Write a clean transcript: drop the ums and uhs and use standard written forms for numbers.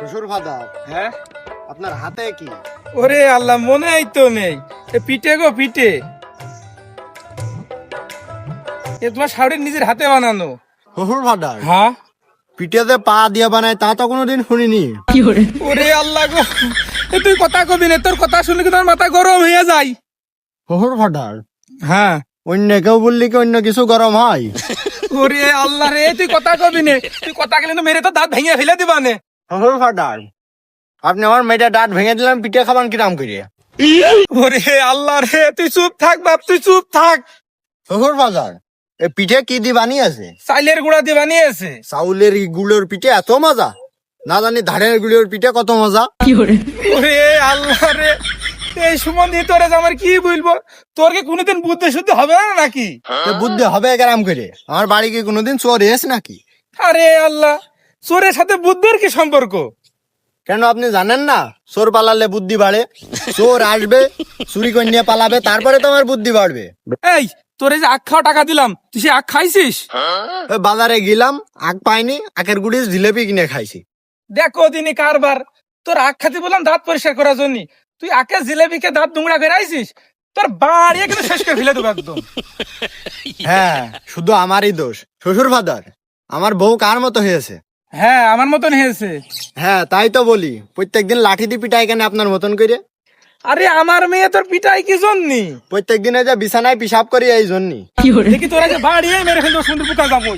শ্বশুর ফাদার, হ্যাঁ আপনার হাতে কি? ওরে আল্লাহ, মনে হয় তো নেই। পিঠে গো পিঠে, এ তোমার শাড়ির নিজের হাতে বানানো। শ্বশুর ফাদার, হ্যাঁ, পিঠেতে পা দিয়ে বানায় তা তো কোনোদিন শুনিনি। ওরে আল্লাহ গো, তুই কথা কবি না, তোর কথা শুনলে কি তোমার মাথা গরম হয়ে যায়। শ্বশুর ফাদার, হ্যাঁ, অন্য কেউ বললি কি অন্য কিছু গরম হয়? ওরে আল্লাহ রে, তুই কথা কবি না, তুই কথা গেলে তো মেরে তো দাঁত ভেঙে ফেলে দিবা নে। শ্বশুর ফাদার, আপনি আমার মেয়েটা দাঁত ভেঙে দিলাম, পিঠে খাবান কিরাম করে? ওরে আল্লাহ রে, তুই চুপ থাক বাপ, তুই চুপ থাক। শ্বশুর ফাদার, এ পিঠে কি দিয়ে বানিয়েছে? চাইলের গুঁড়া দিয়ে বানিয়েছে। চাউলের গুড়ের পিঠে এত মজা, না জানি ধানের গুড়ের পিঠে কত মজা। ওরে আল্লাহ রে, এই সম্বন্ধে তোরে যে আমার কি বলবো, তোর কি কোনোদিন বুদ্ধি শুদ্ধি হবে না নাকি? তো বুদ্ধি হবে গ্রাম করে? আমার বাড়ি কি কোনোদিন চোর এসে নাকি? আরে আল্লাহ, চোরের সাথে বুদ্ধির কি সম্পর্ক? কেন আপনি জানেন না চোর পালালে বুদ্ধি বাড়ে? চোর আসবে, চুরি করে নিয়ে পালাবে, তারপরে তো আমার বুদ্ধি বাড়বে। এই, তোরে যে আখ খাওয়া টাকা দিলাম, তুই সে আখ খাইছিস? ওই বাজারে গেলাম, আখ পাইনি, আখের গুড়ি জিলেপি কিনে খাইছি। দেখো দিনই কারবার, তোর আখ খাতে বললাম দাঁত পরিষ্কার করার জন্য, তুই আখে জিলেবিকে দাঁত নোংরা করে আইছিস, তোর বাড়িয়ে কিন্তু শেষ করে ফেলে দেবো একদম। হ্যাঁ, শুধু আমারই দোষ। শ্বশুর ফাদার, আমার বউ কার মতো হয়েছে? হ্যাঁ, আমার মতন হয়েছে। হ্যাঁ, তাই তো বলি, প্রত্যেকদিন লাঠি দিয়ে পিটাই কেন আপনার মতন করে? আরে আমার মেয়ে তোর পিটাই কি জন্যি? প্রত্যেক দিনে যে বিছানায় পিসাব করি এই জন্যই। দেখি তোরা যে বাড়িয়ে মেরে ফেলবো, সুন্দর পোকা যাবো।